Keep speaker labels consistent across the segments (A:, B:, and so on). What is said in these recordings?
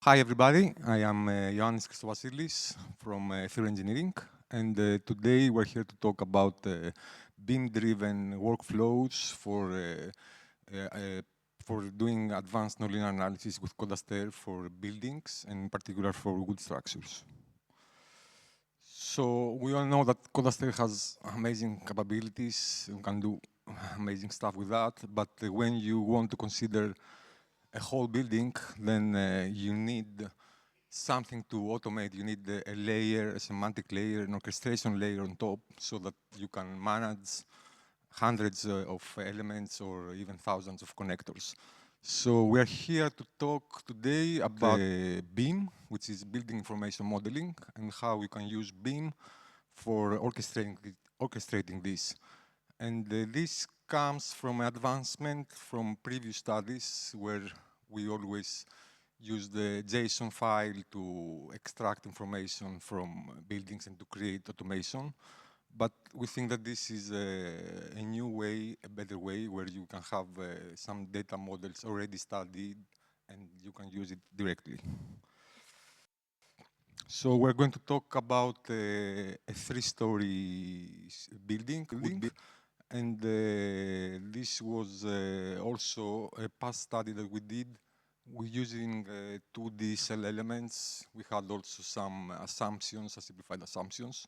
A: Hi everybody, I am Christovasilis from Aether Engineering, and today we're here to talk about BIM-driven workflows for doing advanced nonlinear analysis with Aether for buildings, and in particular for wood structures. So we all know that Aether has amazing capabilities, you can do amazing stuff with that, but when you want to consider a whole building, then you need something to automate. You need a layer, a semantic layer, an orchestration layer on top so that you can manage hundreds of elements or even thousands of connectors. So we're here to talk today about BIM, which is Building Information Modeling, and how we can use BIM for orchestrating this. And this comes from advancement from previous studies where we always use the JSON file to extract information from buildings and to create automation. But we think that this is a new way, a better way, where you can have some data models already studied and you can use it directly. So we're going to talk about a three-story building. And this was also a past study that we did. We're using 2D cell elements. We had also some assumptions, simplified assumptions.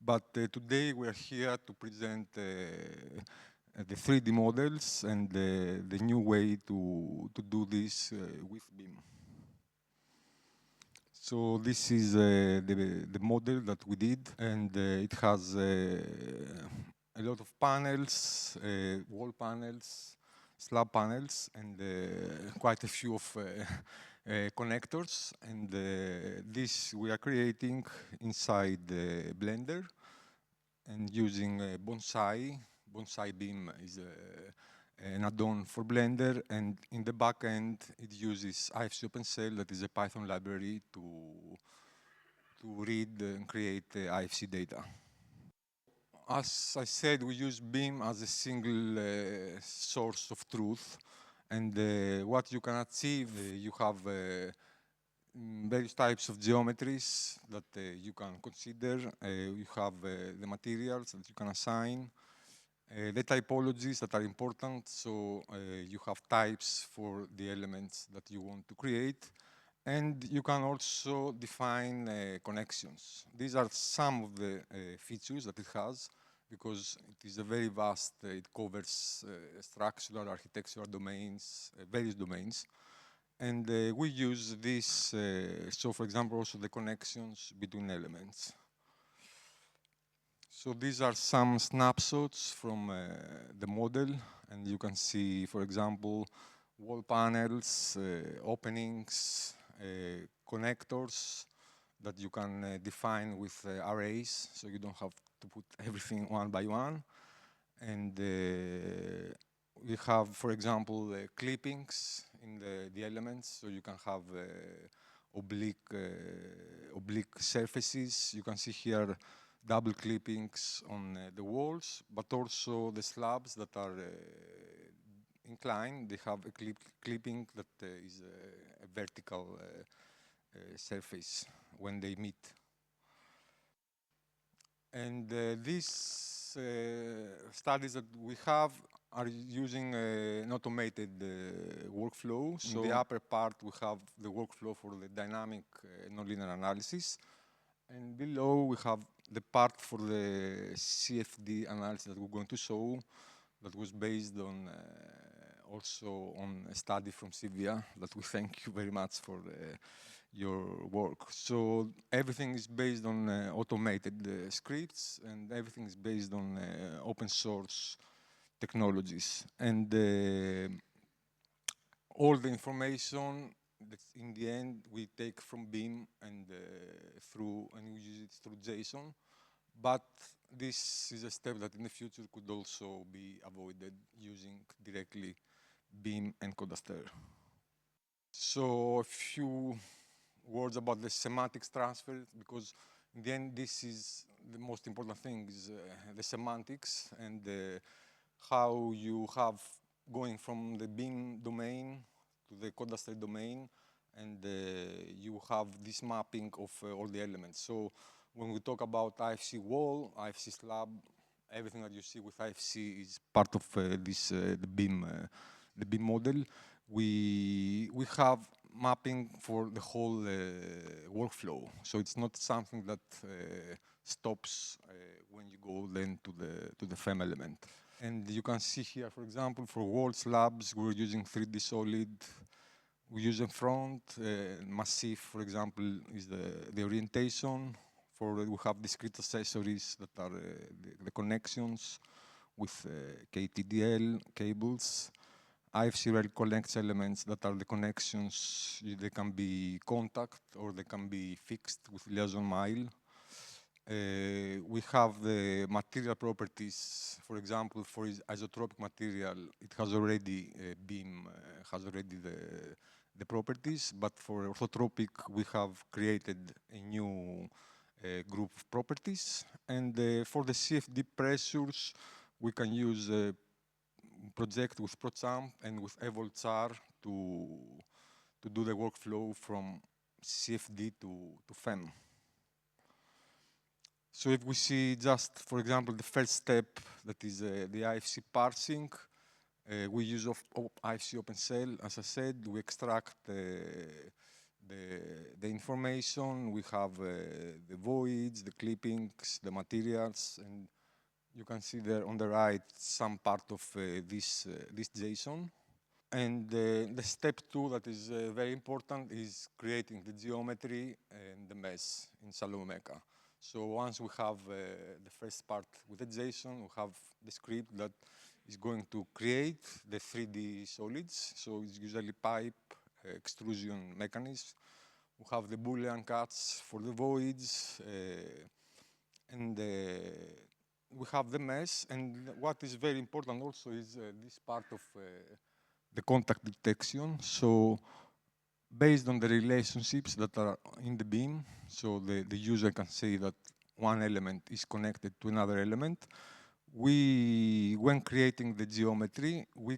A: But today we're here to present the 3D models and the new way to do this with BIM. So this is the model that we did, and it has a lot of panels, wall panels, slab panels, and quite a few of connectors. And this we are creating inside the Blender and using Bonsai. Bonsai BIM is an add-on for Blender, and in the back end it uses IFC OpenCell, that is a Python library to read and create IFC data. As I said, we use BIM as a single source of truth, and what you can achieve, you have various types of geometries that you can consider. You have the materials that you can assign, the typologies that are important, so you have types for the elements that you want to create, and you can also define connections. These are some of the features that it has, because it is a very vast, it covers structural, architectural domains, various domains. And we use this, so for example, also the connections between elements. So these are some snapshots from the model, and you can see, for example, wall panels, openings, connectors that you can define with arrays, so you don't have to put everything one by one. And we have, for example, clippings in the elements, so you can have oblique surfaces. You can see here double clippings on the walls, but also the slabs that are inclined. They have a clipping that is a vertical surface when they meet. And these studies that we have are using an automated workflow. So in the upper part, we have the workflow for the dynamic nonlinear analysis. And below, we have the part for the CFD analysis that we're going to show, that was based on also on a study from Simvia, that we thank you very much for your work. So everything is based on automated scripts, and everything is based on open source technologies. And all the information that in the end we take from BIM and we use it through JSON. But this is a step that in the future could also be avoided using directly BIM and Aether. So a few words about the semantics transfer, because in the end this is the most important thing, is the semantics and how you have going from the BIM domain to the Aether domain, and you have this mapping of all the elements. So when we talk about IFC wall, IFC slab, everything that you see with IFC is part of this the BIM model. We have mapping for the whole workflow, so it's not something that stops when you go then to the FEM element. And you can see here, for example, for wall slabs, we're using 3D solid. We use MFront. Massif, for example, is the orientation. We have discrete accessories that are the connections with KTDL cables. IFC rail connects elements that are the connections. They can be contact or they can be fixed with liaison mile. We have the material properties. For example, for isotropic material, it has already BIM has already the properties, but for orthotropic, we have created a new group of properties. And for the CFD pressures, we can use project with ProChamp and with EvolChar to do the workflow from CFD to FEM. So if we see just, for example, the first step, that is the IFC parsing, we use IFC OpenCell. As I said, we extract the information. We have the voids, the clippings, the materials, and you can see there on the right some part of this JSON. And the step 2 that is very important is creating the geometry and the mesh in SalomeMecha. So once we have the first part with the JSON, we have the script that is going to create the 3D solids. So it's usually pipe extrusion mechanism. We have the Boolean cuts for the voids, and we have the mesh. And what is very important also is this part of the contact detection. So based on the relationships that are in the BIM, so the user can say that one element is connected to another element. When creating the geometry, we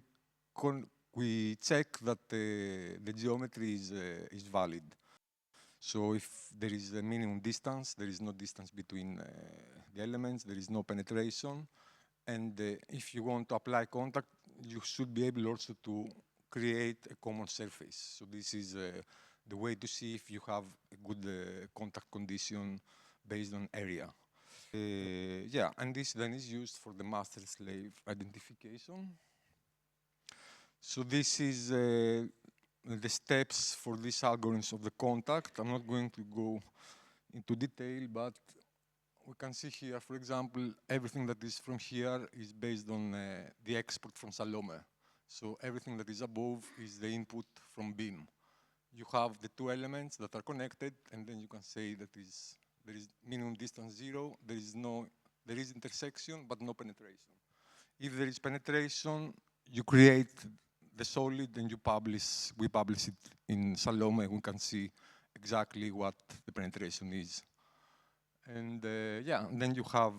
A: check that the geometry is valid. So if there is a minimum distance, there is no distance between the elements, there is no penetration. And if you want to apply contact, you should be able also to create a common surface. So this is the way to see if you have a good contact condition based on area. Yeah, and this then is used for the master-slave identification. So this is the steps for these algorithms of the contact. I'm not going to go into detail, but we can see here, for example, everything that is from here is based on the export from Salome. So everything that is above is the input from BIM. You have the two elements that are connected, and then you can say that there is minimum distance 0, there is intersection, but no penetration. If there is penetration, you create the solid and we publish it in Salome, and we can see exactly what the penetration is. And yeah, and then you have,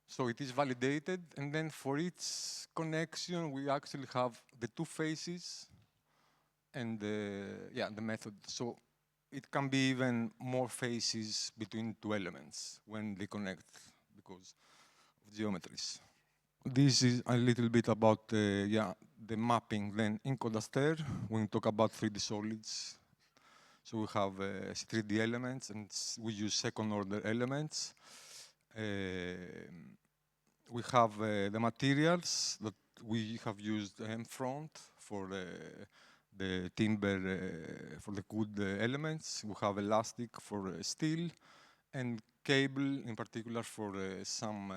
A: so it is validated, and then for each connection, we actually have the two faces and yeah, the method. So it can be even more faces between two elements when they connect because of geometries. This is a little bit about yeah, the mapping then in Codaster when we talk about 3D solids. So we have 3D elements, and we use second-order elements. We have the materials that we have used MFront for the timber, for the wood elements. We have elastic for steel, and cable in particular for some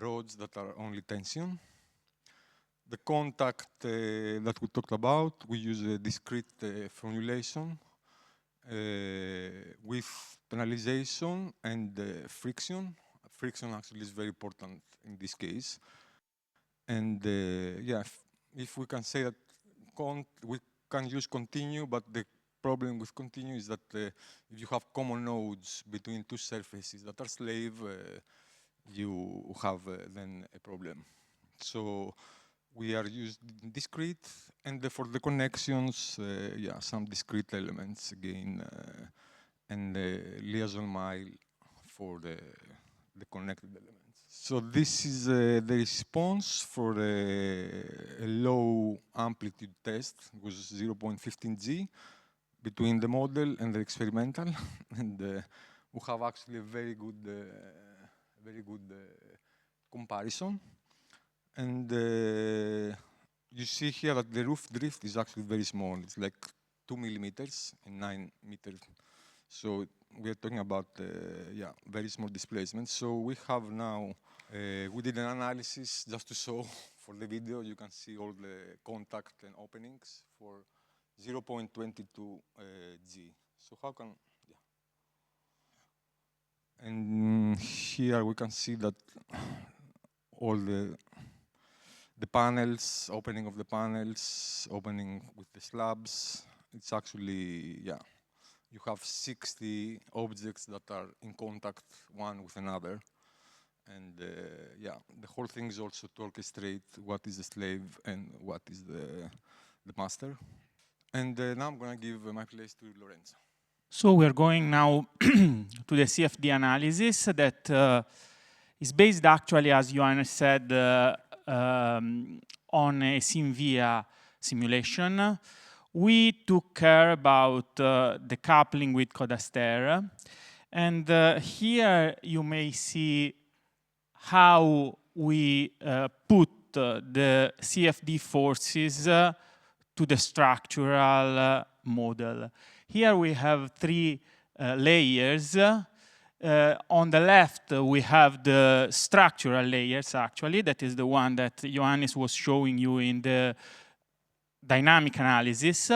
A: rods that are only tension. The contact that we talked about, we use a discrete formulation with penalization and friction. Friction actually is very important in this case. And yeah, if we can say that we can use continue, but the problem with continue is that if you have common nodes between two surfaces that are slave, you have then a problem. So we are used discrete, and for the connections, yeah, some discrete elements again, and the liaison mile for the connected elements. So this is the response for a low amplitude test. It was 0.15 G between the model and the experimental, and we have actually a very good comparison. And you see here that the roof drift is actually very small. It's like 2 millimeters and 9 meters. So we are talking about yeah, very small displacement. So we have now, we did an analysis just to show for the video. You can see all the contact and openings for 0.22 G. So how can, yeah. And here we can see that all the panels, opening of the panels, opening with the slabs, it's actually, yeah, you have 60 objects that are in contact one with another. And yeah, the whole thing is also to orchestrate what is the slave and what is the master. And now I'm going to give my place to Lorenzo.
B: So we're going now to the CFD analysis that is based actually, as Johannes said, on a Simvia simulation. We took care about the coupling with Aether. And here you may see how we put the CFD forces to the structural model. Here we have 3 layers. On the left, we have the structural layers, actually. That is the one that Johannes was showing you in the dynamic analysis.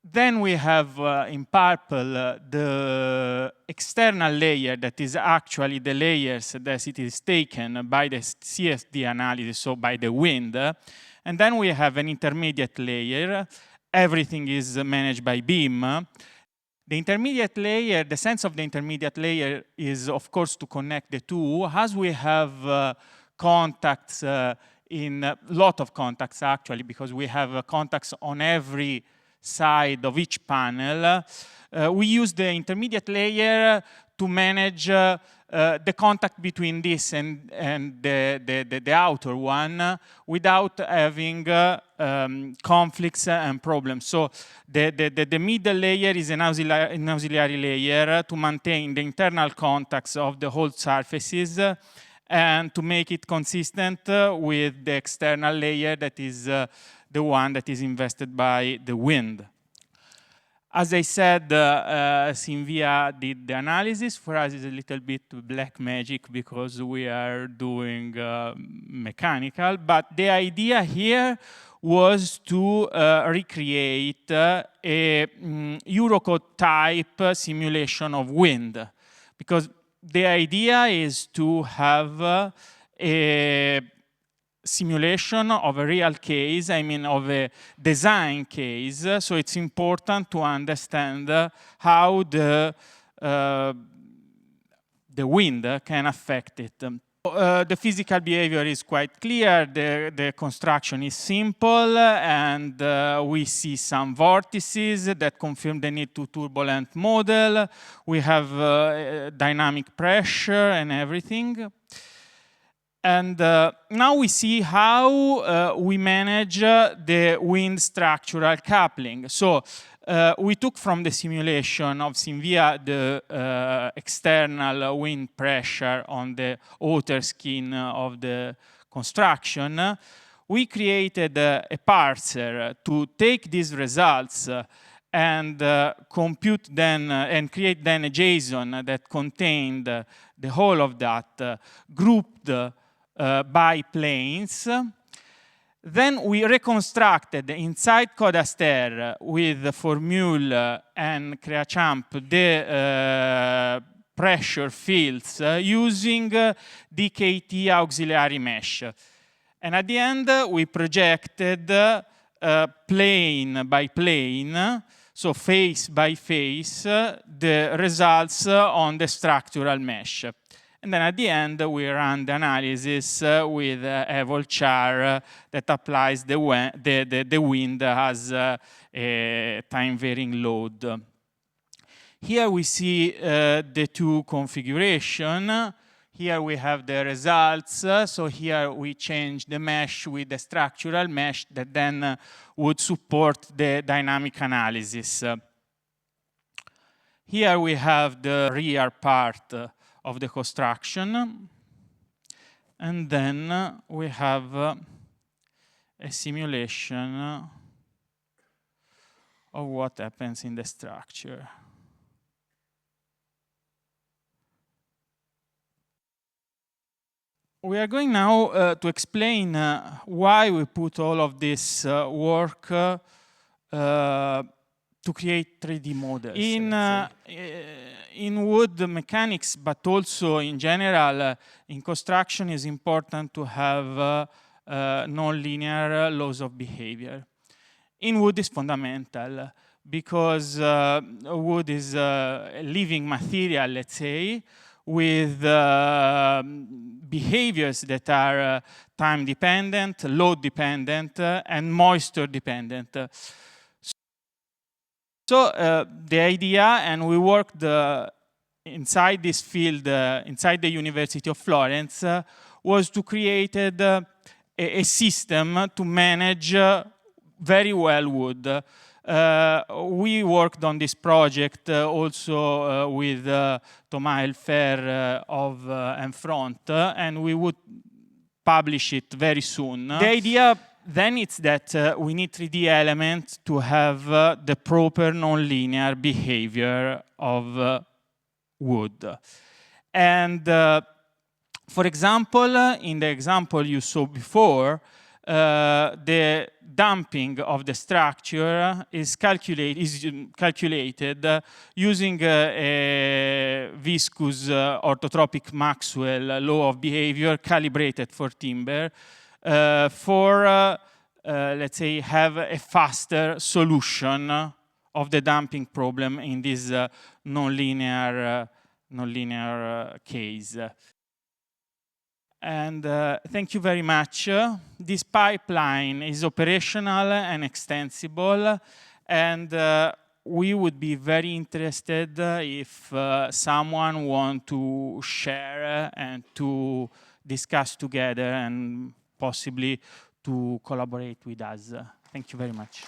B: Then we have in purple the external layer that is actually the layers that it is taken by the CFD analysis, so by the wind. And then we have an intermediate layer. Everything is managed by BIM. The intermediate layer, the sense of the intermediate layer is, of course, to connect the two. As we have contacts in a lot of contacts, actually, because we have contacts on every side of each panel, we use the intermediate layer to manage the contact between this and the outer one without having conflicts and problems. So the middle layer is an auxiliary layer to maintain the internal contacts of the whole surfaces and to make it consistent with the external layer that is the one that is invested by the wind. As I said, Simvia did the analysis. For us, it's a little bit black magic because we are doing mechanical. But the idea here was to recreate a Eurocode type simulation of wind. Because the idea is to have a simulation of a real case, I mean of a design case, so it's important to understand how the wind can affect it. The physical behavior is quite clear, the construction is simple, and we see some vortices that confirm the need to turbulent model. We have dynamic pressure and everything. And now we see how we manage the wind structural coupling. So we took from the simulation of Simvia the external wind pressure on the outer skin of the construction. We created a parser to take these results and compute then and create then a JSON that contained the whole of that grouped by planes. Then we reconstructed inside Aether with the formula and CreaChamp the pressure fields using DKT auxiliary mesh. And at the end, we projected plane by plane, so face by face, the results on the structural mesh. And then at the end, we run the analysis with a volchar that applies the wind as a time-varying load. Here we see the two configurations. Here we have the results. So here we change the mesh with the structural mesh that then would support the dynamic analysis. Here we have the rear part of the construction. And then we have a simulation of what happens in the structure. We are going now to explain why we put all of this work to create 3D models. In wood mechanics, but also in general, in construction, it's important to have nonlinear laws of behavior. In wood is fundamental because wood is a living material, let's say, with behaviors that are time-dependent, load-dependent, and moisture-dependent. So the idea, and we worked inside this field, inside the University of Florence, was to create a system to manage very well wood. We worked on this project also with Thomas Aether of MFront, and we would publish it very soon. The idea then is that we need 3D elements to have the proper nonlinear behavior of wood. And for example, in the example you saw before, the damping of the structure is calculated using a viscous orthotropic Maxwell law of behavior calibrated for timber let's say, have a faster solution of the damping problem in this nonlinear case. And thank you very much. This pipeline is operational and extensible, and we would be very interested if someone wants to share and to discuss together and possibly to collaborate with us. Thank you very much.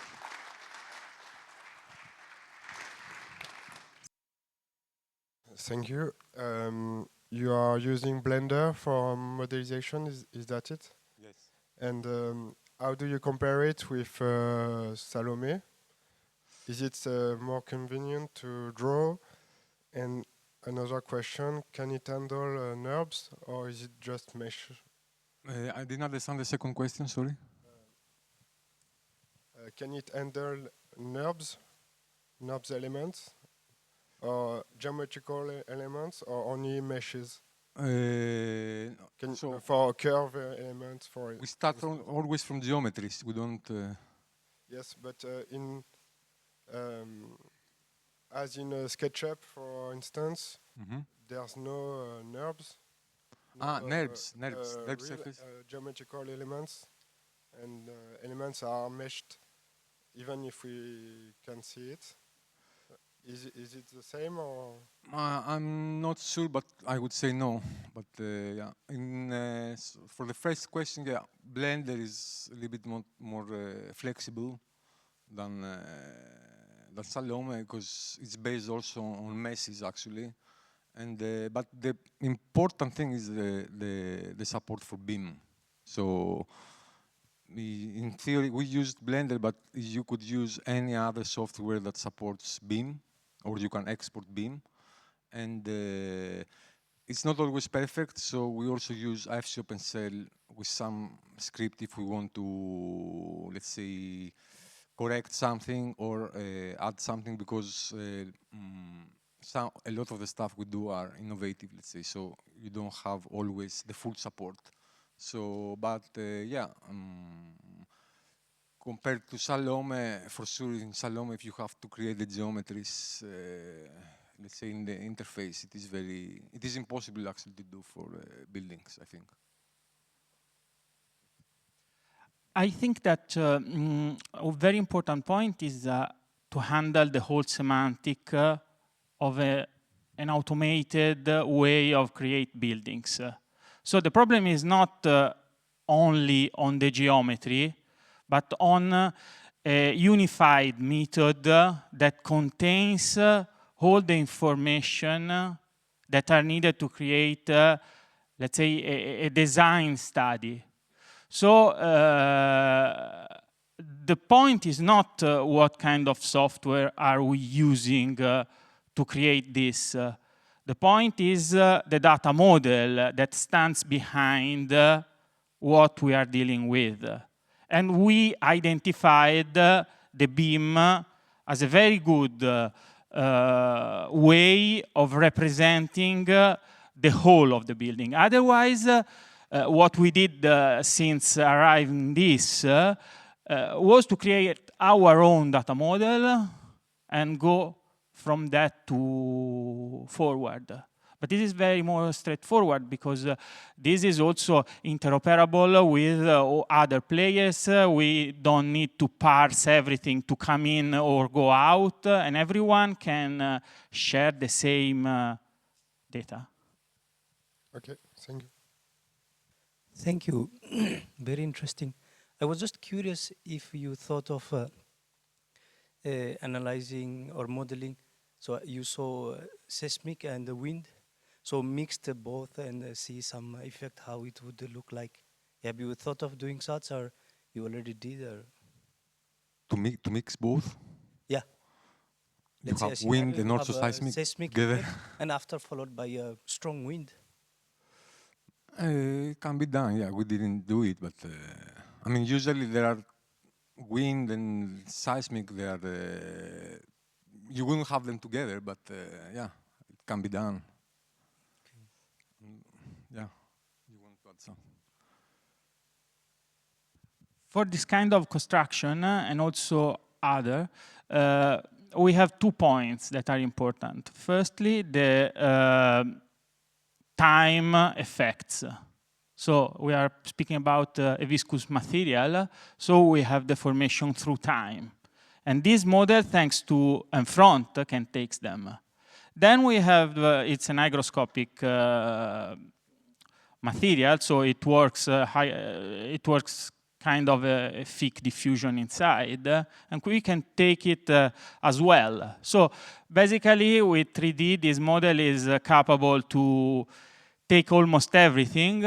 C: Thank you. You are using Blender for modelization, is that it?
A: Yes.
C: And how do you compare it with Salome? Is it more convenient to draw? And another question, can it handle NURBS or is it just mesh?
A: I didn't understand the second question, sorry.
C: Can it handle NURBS elements? Or geometrical elements, or only meshes? For curve elements, for
A: we start always from geometries. We don't.
C: Yes, but as in SketchUp, for instance, there's no NURBS.
A: NURBS surface.
C: Geometrical elements, and elements are meshed, even if we can see it. Is it the same or?
A: I'm not sure, but I would say no. But yeah, for the first question, yeah, Blender is a little bit more flexible than Salome because it's based also on meshes actually. And but the important thing is the support for BIM. So in theory, we used Blender, but you could use any other software that supports BIM. Or you can export BIM, and it's not always perfect. So we also use IFC OpenCell with some script if we want to, let's say, correct something or add something because a lot of the stuff we do are innovative, let's say. So you don't have always the full support. So, but yeah. Compared to Salome, for sure in Salome, if you have to create the geometries, let's say in the interface, it is impossible actually to do for buildings, I think.
B: I think that a very important point is to handle the whole semantic of an automated way of create buildings. So the problem is not only on the geometry, but on a unified method that contains all the information that are needed to create, let's say, a design study. So the point is not what kind of software are we using to create this. The point is the data model that stands behind what we are dealing with. And we identified the BIM as a very good way of representing the whole of the building. Otherwise, what we did since arriving this was to create our own data model and go from that to forward. But this is very more straightforward because this is also interoperable with other players. We don't need to parse everything to come in or go out, and everyone can share the same data.
C: Okay, thank you.
D: Thank you. Very interesting. I was just curious if you thought of analyzing or modeling. So you saw seismic and the wind. So mixed both and see some effect, how it would look like. Have you thought of doing such, or you already did? Or?
A: To mix both?
D: Yeah.
A: You have wind and also seismic together.
D: And after followed by a strong wind.
A: It can be done, yeah. We didn't do it, but I mean, usually there are wind and seismic. You wouldn't have them together, but yeah, it can be done. Yeah, you want to add something?
B: For this kind of construction and also other, we have 2 points that are important. Firstly, the time effects. So we are speaking about a viscous material, so we have deformation through time. And this model, thanks to MFront, can take them. Then we have, it's an hygroscopic material, so it works kind of a thick diffusion inside, and we can take it as well. So basically, with 3D, this model is capable to take almost everything,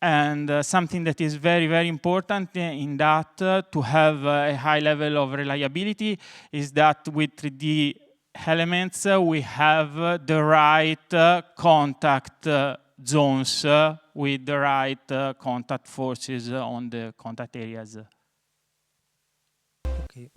B: and something that is very, very important in that to have a high level of reliability is that with 3D elements, we have the right contact zones with the right contact forces on the contact areas.
D: Okay.